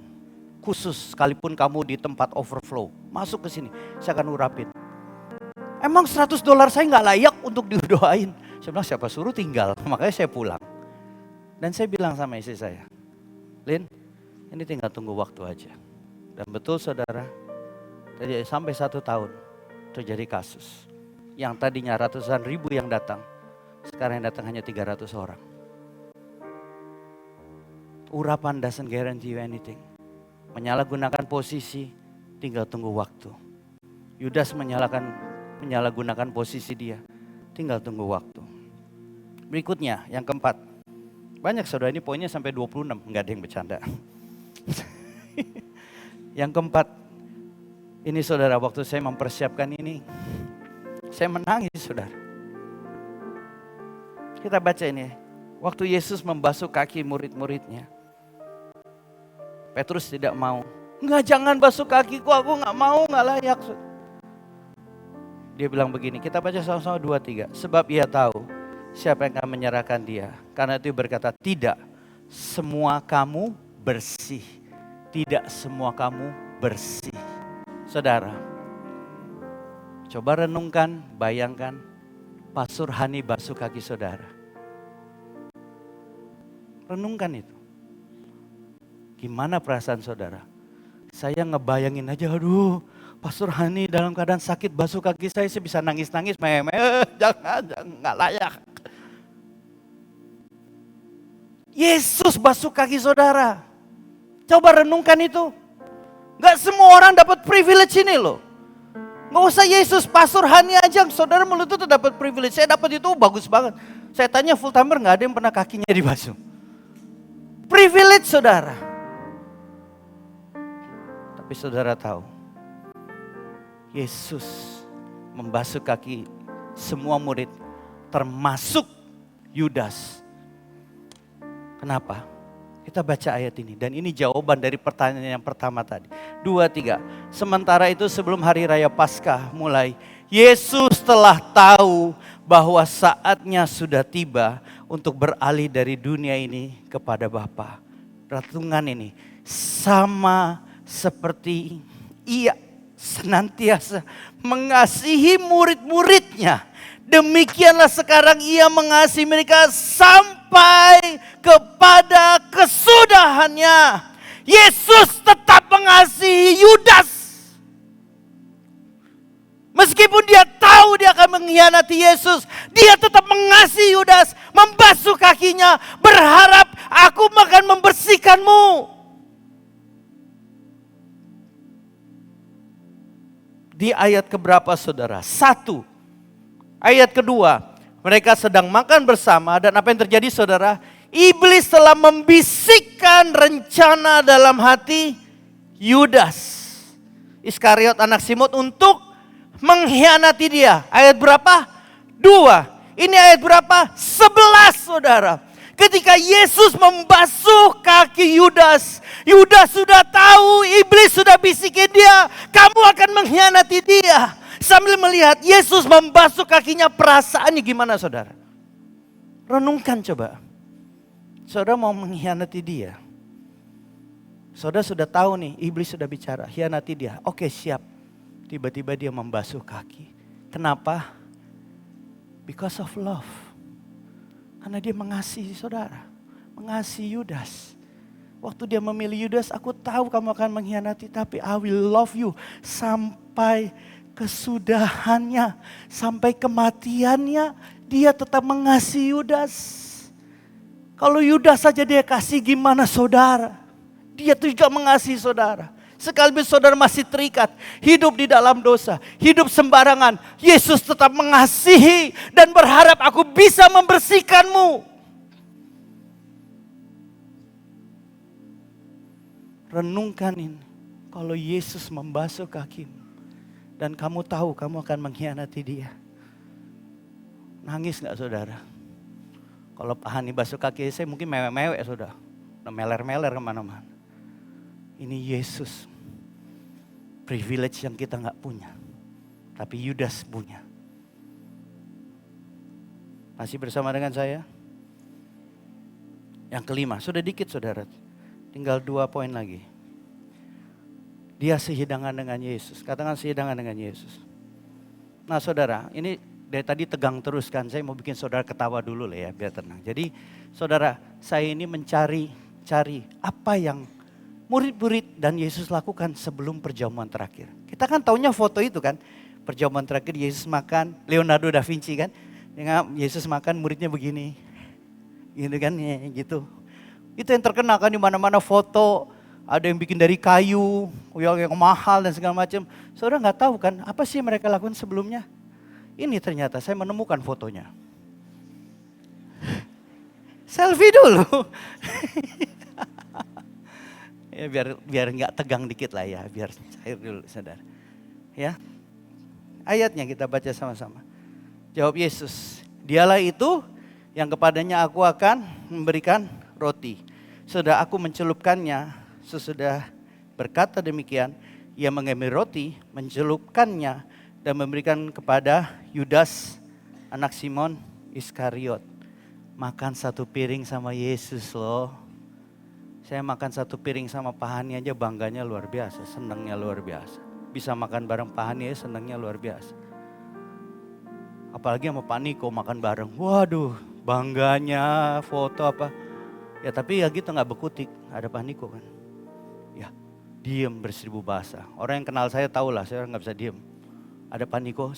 Khusus sekalipun kamu di tempat overflow, masuk ke sini, saya akan urapin. Emang $100 saya nggak layak untuk didoain. Saya bilang siapa suruh tinggal, makanya saya pulang. Dan saya bilang sama istri saya, Lin, ini tinggal tunggu waktu aja. Dan betul saudara, jadi sampai 1 tahun terjadi kasus. Yang tadinya ratusan ribu yang datang, sekarang yang datang hanya 300 orang. Urapan doesn't guarantee you anything. Menyalahgunakan posisi, tinggal tunggu waktu. Yudas menyalahgunakan posisi dia, tinggal tunggu waktu. Berikutnya, yang keempat. Banyak saudara, ini poinnya sampai 26, enggak ada yang bercanda. Yang keempat, ini saudara, waktu saya mempersiapkan ini, saya menangis saudara. Kita baca ini, waktu Yesus membasuh kaki murid-muridnya. Petrus tidak mau. Enggak, jangan basuh kakiku, aku enggak mau, enggak layak. Dia bilang begini, kita baca sama-sama 2-3. Sebab ia tahu siapa yang akan menyerahkan dia. Karena itu berkata, tidak semua kamu bersih. Tidak semua kamu bersih. Saudara, coba renungkan, bayangkan Pastor Hani basuh kaki saudara. Renungkan itu. Gimana perasaan saudara? Saya ngebayangin aja, aduh Pastor Hani dalam keadaan sakit basuh kaki saya bisa nangis-nangis, jangan, gak layak. Yesus basuh kaki saudara. Coba renungkan itu. Gak semua orang dapat privilege ini loh. Gak usah Yesus, Pastor Hani aja, saudara melutut dapat privilege. Saya dapat itu bagus banget. Saya tanya full timer gak ada yang pernah kakinya dibasuh. Privilege saudara. Tapi saudara tahu, Yesus membasuh kaki semua murid, termasuk Yudas. Kenapa? Kita baca ayat ini, dan ini jawaban dari pertanyaan yang pertama tadi. 2-3. Sementara itu sebelum hari raya Paskah mulai, Yesus telah tahu bahwa saatnya sudah tiba untuk beralih dari dunia ini kepada Bapa. Renungan ini sama seperti ia senantiasa mengasihi murid-muridnya. Demikianlah sekarang ia mengasihi mereka sampai kepada kesudahannya. Yesus tetap mengasihi Yudas. Meskipun dia tahu dia akan mengkhianati Yesus, dia tetap mengasihi Yudas, membasuh kakinya, berharap aku akan membersihkanmu. Di ayat keberapa saudara? 1. Ayat kedua, mereka sedang makan bersama dan apa yang terjadi saudara? Iblis telah membisikkan rencana dalam hati Yudas Iskariot anak Simon untuk mengkhianati dia. Ayat berapa? 2. Ini ayat berapa? 11 saudara. Ketika Yesus membasuh kaki Yudas. Yudas sudah tahu, iblis sudah bisikin dia, kamu akan mengkhianati dia. Sambil melihat Yesus membasuh kakinya, perasaannya gimana saudara? Renungkan coba. Saudara mau mengkhianati dia. Saudara sudah tahu nih, iblis sudah bicara, khianati dia. Oke, siap. Tiba-tiba dia membasuh kaki. Kenapa? Because of love. Karena dia mengasihi saudara. Mengasihi Yudas. Waktu dia memilih Yudas, aku tahu kamu akan mengkhianati, tapi I will love you sampai kesudahannya, sampai kematiannya, dia tetap mengasihi Yudas. Kalau Yudas saja dia kasih, gimana saudara? Dia juga mengasihi saudara. Sekalipun saudara masih terikat, hidup di dalam dosa, hidup sembarangan, Yesus tetap mengasihi dan berharap aku bisa membersihkanmu. Renungkan ini, kalau Yesus membasuh kakimu dan kamu tahu kamu akan mengkhianati dia. Nangis gak saudara? Kalau Pak Hani basuh kaki saya mungkin mewek-mewek saudara. Meler-meler kemana-mana. Ini Yesus, privilege yang kita gak punya. Tapi Yudas punya. Masih bersama dengan saya? Yang kelima, sudah dikit saudara. Tinggal 2 poin lagi. Dia sehidangan dengan Yesus. Katakan sehidangan dengan Yesus. Nah saudara, ini dari tadi tegang terus kan. Saya mau bikin saudara ketawa dulu lah ya, biar tenang. Jadi saudara, saya ini mencari apa yang murid-murid dan Yesus lakukan sebelum perjamuan terakhir. Kita kan taunya foto itu kan. Perjamuan terakhir Yesus makan, Leonardo da Vinci kan. Yesus makan, muridnya begini. Gitu kan, ya, gitu. Itu yang terkenal kan, di mana-mana foto. Ada yang bikin dari kayu, yang mahal dan segala macam. Saudara nggak tahu kan, apa sih mereka lakukan sebelumnya? Ini ternyata saya menemukan fotonya. Selfie dulu. Ya biar nggak tegang dikit lah ya, biar cair dulu saudara. Ya, ayatnya kita baca sama-sama. Jawab Yesus, dialah itu yang kepadanya aku akan memberikan roti. Sudah aku mencelupkannya, sesudah berkata demikian, ia mengambil roti, mencelupkannya dan memberikan kepada Yudas, anak Simon Iskariot. Makan satu piring sama Yesus loh. Saya makan satu piring sama Pak Hani aja bangganya luar biasa, senangnya luar biasa. Bisa makan bareng Pak Hani aja senangnya luar biasa. Apalagi sama Pak Niko makan bareng, waduh bangganya foto apa. Ya tapi ya gitu gak berkutik, ada Pak Niko kan. Ya diem berseribu bahasa. Orang yang kenal saya tahu lah, saya gak bisa diem. Ada Pak Niko,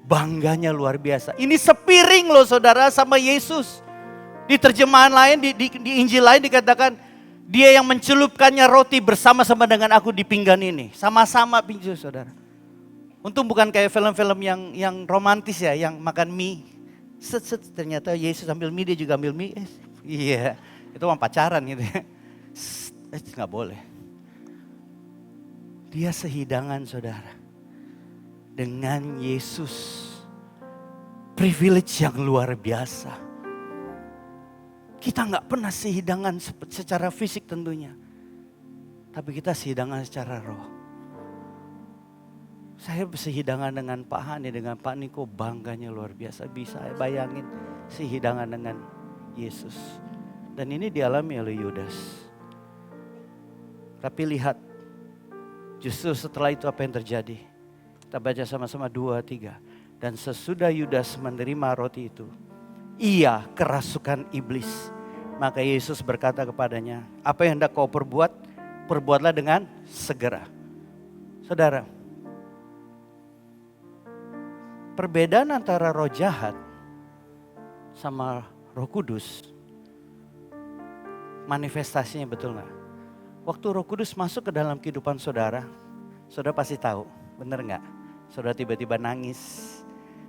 bangganya luar biasa. Ini sepiring loh saudara sama Yesus. Di terjemahan lain, di Injil lain dikatakan, dia yang mencelupkannya roti bersama-sama dengan aku di pinggan ini. Sama-sama pinju saudara. Untung bukan kayak film-film yang romantis ya, yang makan mie. Ternyata Yesus ambil mie, dia juga ambil mie. Iya, itu mah pacaran gitu ya. Nggak boleh. Dia sehidangan saudara. Dengan Yesus. Privilege yang luar biasa. Kita nggak pernah sehidangan secara fisik tentunya. Tapi kita sehidangan secara roh. Saya sehidangan dengan Pak Hani, dengan Pak Niko, bangganya luar biasa. Bisa bayangin sehidangan dengan Yesus. Dan ini dialami oleh Yudas. Tapi lihat, justru setelah itu apa yang terjadi? Kita baca sama-sama 2, 3. Dan sesudah Yudas menerima roti itu, ia kerasukan iblis. Maka Yesus berkata kepadanya, apa yang hendak kau perbuat, perbuatlah dengan segera. Saudara, perbedaan antara roh jahat sama Roh Kudus, manifestasinya betul gak? Waktu Roh Kudus masuk ke dalam kehidupan saudara, saudara pasti tahu, benar gak? Saudara tiba-tiba nangis,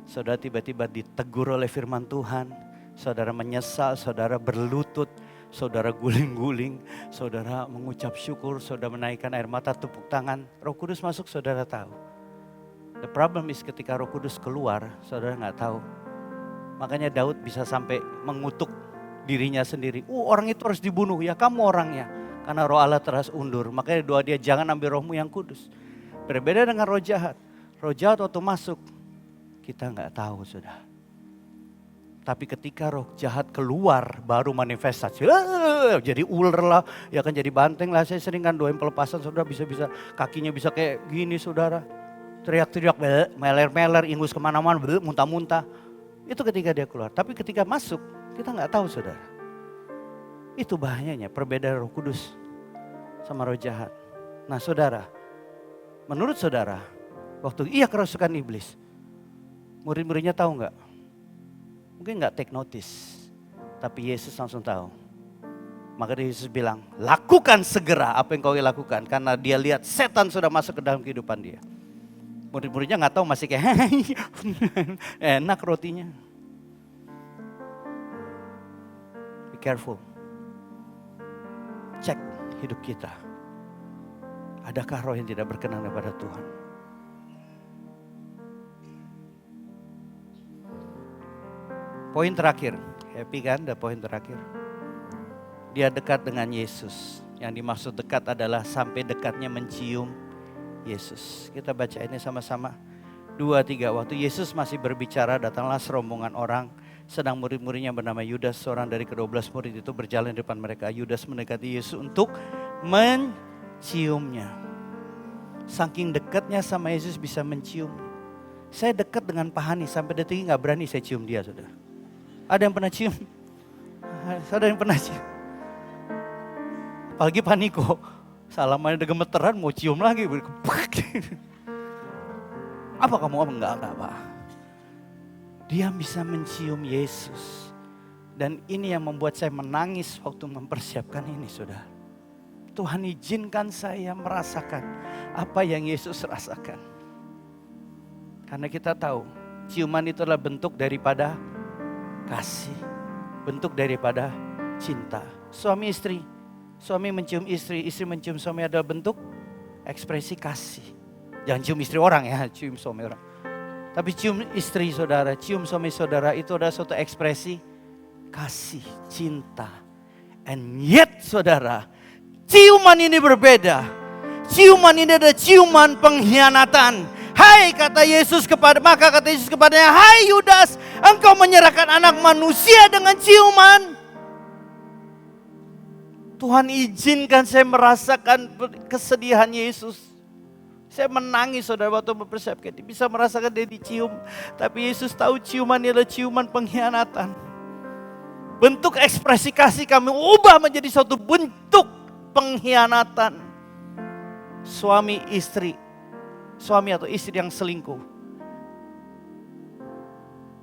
saudara tiba-tiba ditegur oleh firman Tuhan, saudara menyesal, saudara berlutut, saudara guling-guling, saudara mengucap syukur, saudara menaikkan air mata, tepuk tangan. Roh Kudus masuk, saudara tahu. The problem is ketika Roh Kudus keluar, saudara nggak tahu. Makanya Daud bisa sampai mengutuk dirinya sendiri. Orang itu harus dibunuh, ya kamu orangnya. Karena roh Allah terus undur. Makanya doa dia, jangan ambil rohmu yang kudus. Berbeda dengan roh jahat. Roh jahat waktu masuk, kita nggak tahu sudah. Tapi ketika roh jahat keluar, baru manifestasi. Jadi ular lah, ya kan jadi banteng lah. Saya sering kan doain pelepasan, saudara bisa-bisa. Kakinya bisa kayak gini saudara. Teriak-teriak, meler-meler, ingus kemana-mana, muntah-muntah. Itu ketika dia keluar. Tapi ketika masuk, kita nggak tahu saudara. Itu bahayanya perbedaan Roh Kudus sama roh jahat. Nah saudara, menurut saudara, waktu ia kerasukan iblis, murid-muridnya tahu nggak? Mungkin nggak take notice, tapi Yesus langsung tahu. Maka Yesus bilang, lakukan segera apa yang kau lakukan, karena dia lihat setan sudah masuk ke dalam kehidupan dia. Murid-muridnya nggak tahu, masih kayak enak rotinya. Be careful. Cek hidup kita. Adakah roh yang tidak berkenan kepada Tuhan? Poin terakhir, happy kan? Ada poin terakhir. Dia dekat dengan Yesus. Yang dimaksud dekat adalah sampai dekatnya mencium Yesus. Kita baca ini sama-sama. 2-3. Waktu Yesus masih berbicara, datanglah serombongan orang. Sedang murid-muridnya bernama Yudas, seorang dari ke-12 murid itu berjalan di depan mereka. Yudas mendekati Yesus untuk menciumnya. Saking dekatnya sama Yesus bisa mencium. Saya dekat dengan Pak Hani, sampai detik ini gak berani saya cium dia, saudara. Ada yang pernah cium? Ada yang pernah cium? Apalagi Pak Niko. Salamannya udah gemeteran, mau cium lagi. Apa kamu ngomong? Enggak Pak. Dia bisa mencium Yesus. Dan ini yang membuat saya menangis waktu mempersiapkan ini, saudara. Tuhan izinkan saya merasakan apa yang Yesus rasakan. Karena kita tahu, ciuman itu adalah bentuk daripada kasih. Bentuk daripada cinta. Suami istri. Suami mencium istri, istri mencium suami adalah bentuk ekspresi kasih. Jangan cium istri orang ya, cium suami orang. Tapi cium istri saudara, cium suami saudara itu adalah suatu ekspresi kasih, cinta. And yet saudara, ciuman ini berbeda. Ciuman ini adalah ciuman pengkhianatan. Hai kata Yesus kepadanya, hai Yudas, engkau menyerahkan anak manusia dengan ciuman. Tuhan izinkan saya merasakan kesedihan Yesus. Saya menangis saudara waktu mempersiapkan. Bisa merasakan dia dicium. Tapi Yesus tahu ciuman ini adalah ciuman pengkhianatan. Bentuk ekspresi kasih kami ubah menjadi suatu bentuk pengkhianatan. Suami atau istri yang selingkuh.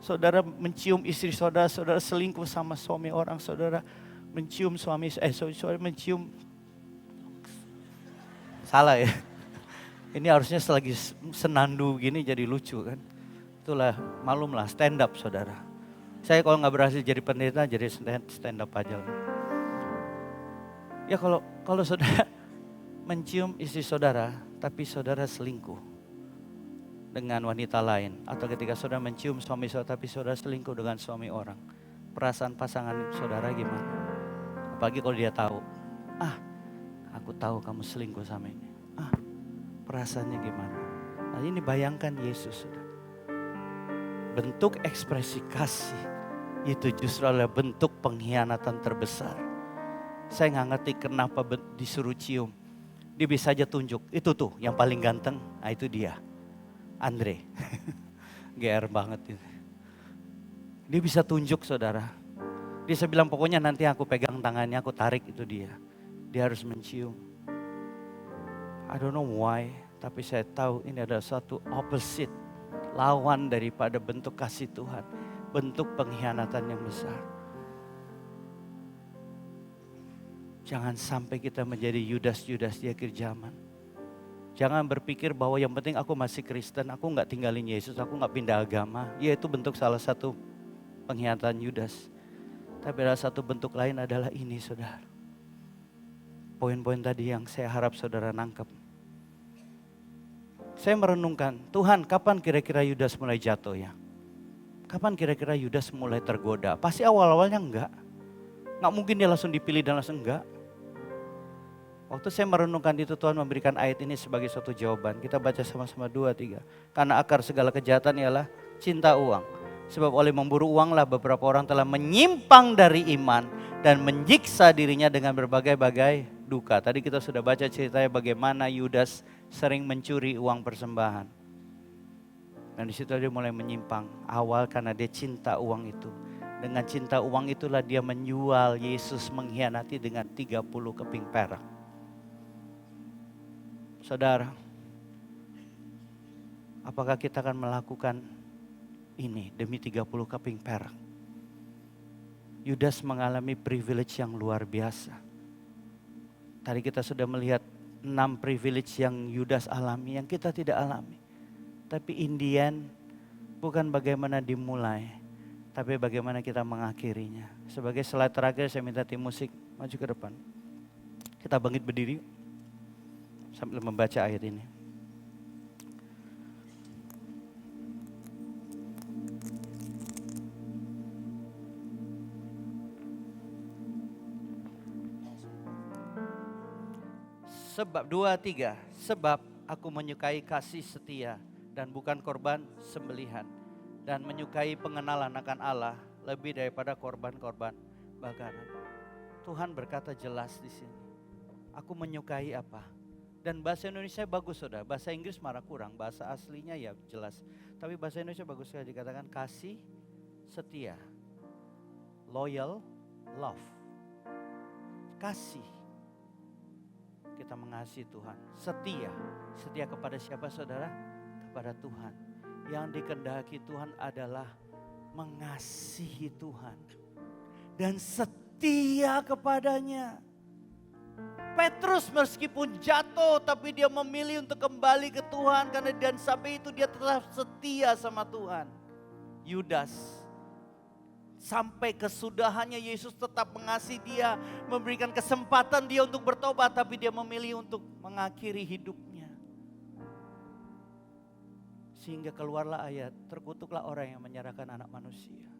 Saudara mencium istri saudara, saudara selingkuh sama suami orang, saudara mencium mencium. Salah ya. Ini harusnya selagi senandu gini jadi lucu kan. Itulah malumlah stand up saudara. Saya kalau nggak berhasil jadi pendeta jadi stand up aja. Ya kalau saudara mencium istri saudara tapi saudara selingkuh dengan wanita lain. Atau ketika saudara mencium suami saudara tapi saudara selingkuh dengan suami orang. Perasaan pasangan saudara gimana? Apalagi kalau dia tahu, aku tahu kamu selingkuh sama ini. Perasaannya gimana? Nah ini bayangkan Yesus. Bentuk ekspresi kasih itu justru adalah bentuk pengkhianatan terbesar. Saya gak ngerti kenapa disuruh cium. Dia bisa aja tunjuk, itu tuh yang paling ganteng, nah itu dia. Andre. GR banget itu. Dia bisa tunjuk saudara. Dia bisa bilang pokoknya nanti aku pegang tangannya, aku tarik itu dia. Dia harus mencium. I don't know why, tapi saya tahu ini adalah suatu opposite. Lawan daripada bentuk kasih Tuhan. Bentuk pengkhianatan yang besar. Jangan sampai kita menjadi Yudas-Yudas di akhir zaman. Jangan berpikir bahwa yang penting aku masih Kristen, aku gak tinggalin Yesus, aku gak pindah agama. Ya itu bentuk salah satu pengkhianatan Yudas. Tapi ada satu bentuk lain adalah ini saudara. Poin-poin tadi yang saya harap saudara nangkep. Saya merenungkan, Tuhan kapan kira-kira Yudas mulai jatuh ya? Kapan kira-kira Yudas mulai tergoda? Pasti awal-awalnya enggak. Enggak mungkin dia langsung dipilih dan langsung enggak. Waktu saya merenungkan itu, Tuhan memberikan ayat ini sebagai suatu jawaban. Kita baca sama-sama 2, 3. Karena akar segala kejahatan ialah cinta uang. Sebab oleh memburu uanglah beberapa orang telah menyimpang dari iman dan menyiksa dirinya dengan berbagai-bagai duka. Tadi kita sudah baca ceritanya bagaimana Yudas sering mencuri uang persembahan. Dan di situ dia mulai menyimpang. Awal karena dia cinta uang itu. Dengan cinta uang itulah dia menjual Yesus, mengkhianati dengan 30 keping perak. Saudara, apakah kita akan melakukan ini demi 30 keping perak? Yudas mengalami privilege yang luar biasa. Tadi kita sudah melihat 6 privilege yang Yudas alami, yang kita tidak alami. Tapi in the end, bukan bagaimana dimulai, tapi bagaimana kita mengakhirinya. Sebagai slide terakhir saya minta tim musik maju ke depan. Kita bangkit berdiri sambil membaca ayat ini. Sebab 2, 3. Sebab aku menyukai kasih setia dan bukan korban sembelihan, dan menyukai pengenalan akan Allah lebih daripada korban-korban bakaran. Tuhan berkata jelas di sini. Aku menyukai apa? Dan bahasa Indonesia bagus saudara. Bahasa Inggris marah kurang. Bahasa aslinya ya jelas. Tapi bahasa Indonesia bagus sekali dikatakan kasih setia. Loyal, love. Kasih. Kita mengasihi Tuhan. Setia. Setia kepada siapa saudara? Kepada Tuhan. Yang dikehendaki Tuhan adalah mengasihi Tuhan. Dan setia kepadanya. Petrus meskipun jatuh tapi dia memilih untuk kembali ke Tuhan. Karena dan sampai itu dia tetap setia sama Tuhan. Yudas. Sampai kesudahannya Yesus tetap mengasihi dia. Memberikan kesempatan dia untuk bertobat. Tapi dia memilih untuk mengakhiri hidupnya. Sehingga keluarlah ayat. Terkutuklah orang yang menyerahkan anak manusia.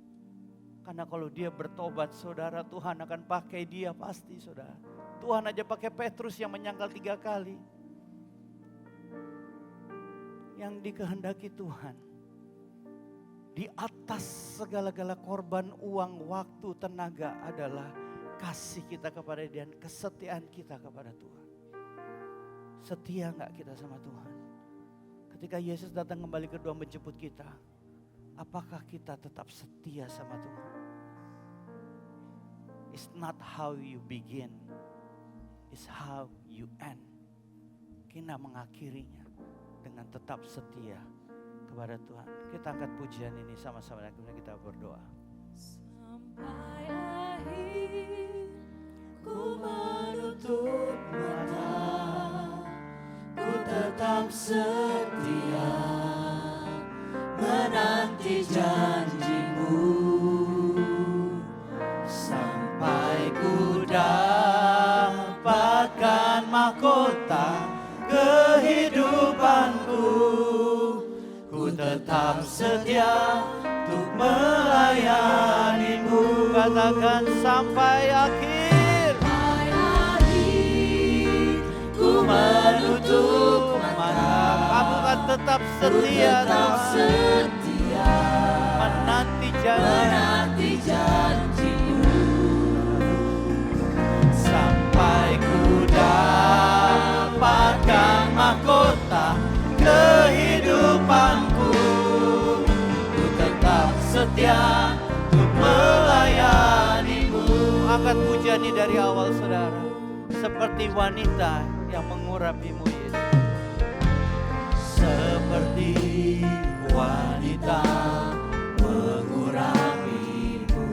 Karena kalau dia bertobat saudara, Tuhan akan pakai dia pasti saudara. Tuhan aja pakai Petrus yang menyangkal 3 kali. Yang dikehendaki Tuhan. Di atas segala-gala korban uang, waktu, tenaga adalah kasih kita kepada Dia dan kesetiaan kita kepada Tuhan. Setia gak kita sama Tuhan? Ketika Yesus datang kembali kedua menjemput kita, apakah kita tetap setia sama Tuhan? It's not how you begin, it's how you end. Kita mengakhirinya dengan tetap setia kepada Tuhan. Kita angkat pujian ini sama-sama dan kemudian kita berdoa. Sampai akhir ku menutup mata, ku tetap setia menanti janji-Mu, sampai ku dapatkan mahkota kehidupanku. Ku tetap setia untuk melayani-Mu. Katakan sampai akhir. Sampai akhir ku menutup mata, Kamu akan tetap ku setia tetap Tuhan. setia Menanti janji. menanti janji-Mu, Sampai ku dapatkan mahkota kehidupanku. Ku tetap setia untuk melayani-Mu. Angkat pujian ini dari awal saudara. Seperti wanita yang mengurapi-Mu Yesus. seperti wanita mengurapi-Mu,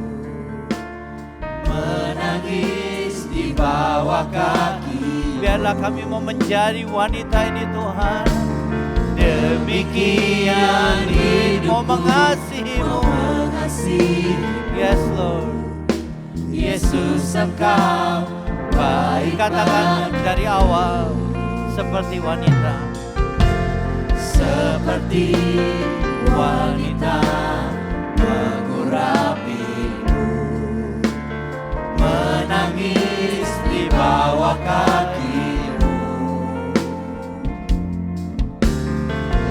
menangis di bawah kaki. Biarlah kami mau menjadi wanita ini Tuhan. Demikian Mau hidupku mengasihi-Mu. mengasihi Yes Lord. Yesus, Engkau baik Katakan dari awal. Seperti wanita. seperti wanita mengurapimu, menangis di bawah kakimu.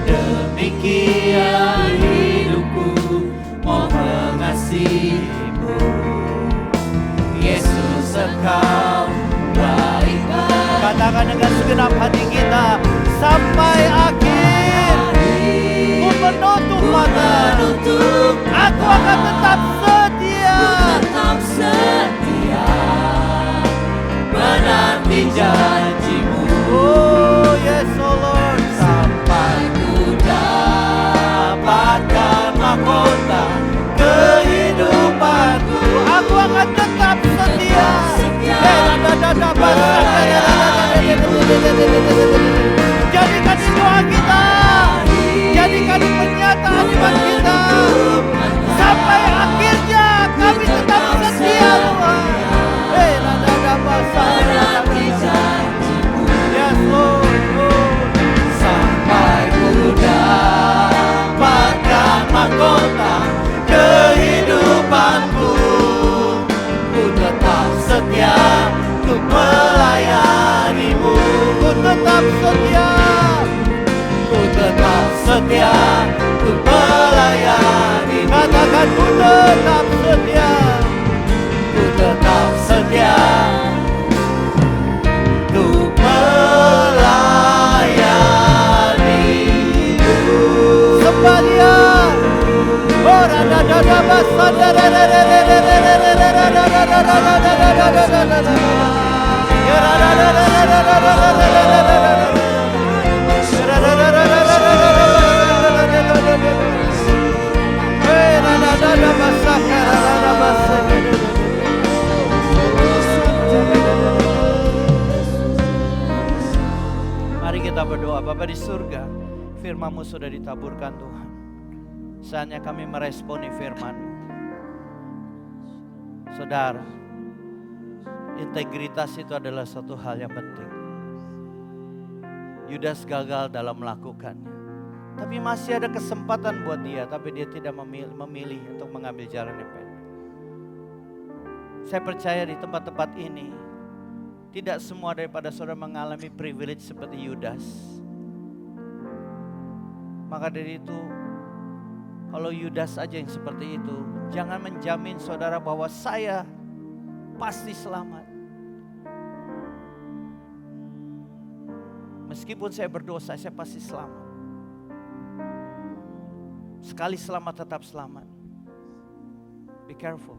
Demikian hidupku mau mengasihimu, Yesus Engkau baik. Katakan dengan segenap hati kita, sampai akhir ku menutup mata, aku akan tetap setia, menanti janjimu. Oh yes, oh Lord, Sampai ku dapatkan mahkota kehidupanku, aku akan tetap setia. Jadikan itu doa kita, jadikan itu penyataan iman kita, sampai akhirnya kami tetap setia Tuhan. menanti janjimu. Yes Lord, Lord. Sampai ku dapatkan mahkota kehidupanku, ku tetap setia untuk melayanimu. Ku tetap setia, Ku tetap setia untuk melayanimu. katakan ku tetap setia. Ku tetap setia untuk melayanimu. Sembah Dia. Oh, rada-dada basah, Mari kita berdoa. Bapa di surga, firman-Mu sudah ditaburkan Tuhan. Saatnya kami meresponi firman-Mu. Saudara, integritas itu adalah suatu hal yang penting. Yudas gagal dalam melakukannya, tapi masih ada kesempatan buat dia, tapi dia tidak memilih untuk mengambil jalan yang pendek. Saya percaya di tempat-tempat ini tidak semua daripada saudara mengalami privilege seperti Yudas. Maka dari itu, kalau Yudas aja yang seperti itu, jangan menjamin saudara bahwa saya pasti selamat. Meskipun saya berdosa, saya pasti selamat. Sekali selamat, tetap selamat. Be careful.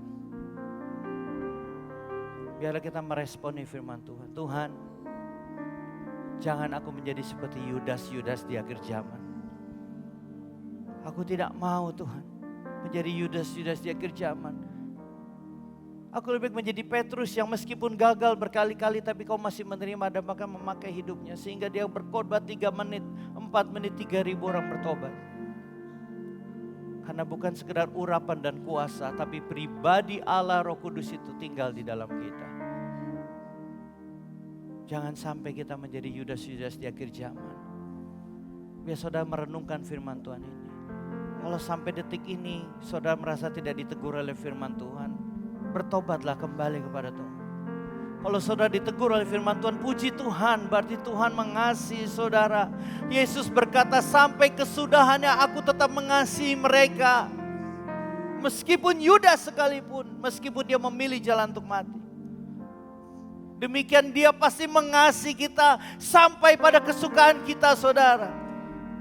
Biarlah kita meresponi firman Tuhan. Tuhan, jangan aku menjadi seperti Yudas di akhir zaman. Aku tidak mau Tuhan menjadi Yudas di akhir zaman. Aku lebih baik menjadi Petrus yang meskipun gagal berkali-kali, tapi kau masih menerima dan bahkan memakai hidupnya. Sehingga dia berkhotbah 3 menit, 4 menit 3.000 orang bertobat. Karena bukan sekedar urapan dan kuasa, tapi pribadi Allah Roh Kudus itu tinggal di dalam kita. Jangan sampai kita menjadi Yudas di akhir zaman. Biar saudara merenungkan firman Tuhan ini. Kalau sampai detik ini saudara merasa tidak ditegur oleh firman Tuhan, bertobatlah kembali kepada Tuhan. Kalau saudara ditegur oleh firman Tuhan, puji Tuhan, berarti Tuhan mengasihi saudara. Yesus berkata, sampai kesudahannya aku tetap mengasihi mereka. Meskipun Yudas sekalipun, meskipun dia memilih jalan untuk mati. Demikian dia pasti mengasihi kita sampai pada kesukaan kita saudara.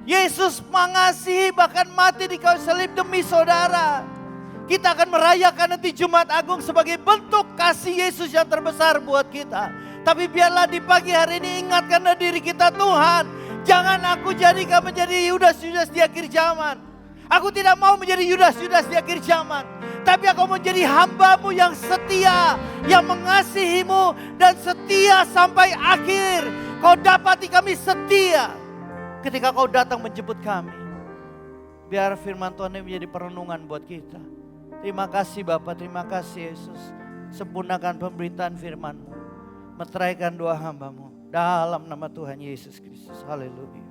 Yesus mengasihi bahkan mati di kayu salib demi saudara. Kita akan merayakan nanti Jumat Agung sebagai bentuk kasih Yesus yang terbesar buat kita. Tapi biarlah di pagi hari ini ingatkan diri kita, Tuhan, jangan aku jadikan menjadi Yudas di akhir zaman. Aku tidak mau menjadi Yudas di akhir zaman. Tapi aku mau menjadi hamba-Mu yang setia, yang mengasihi-Mu dan setia sampai akhir. Kau dapati kami setia ketika Kau datang menjemput kami. Biar firman Tuhan ini menjadi perenungan buat kita. Terima kasih Bapa, terima kasih Yesus. Sempurnakan pemberitaan firman-Mu. Meteraikan doa hamba-Mu. Dalam nama Tuhan Yesus Kristus. Haleluya.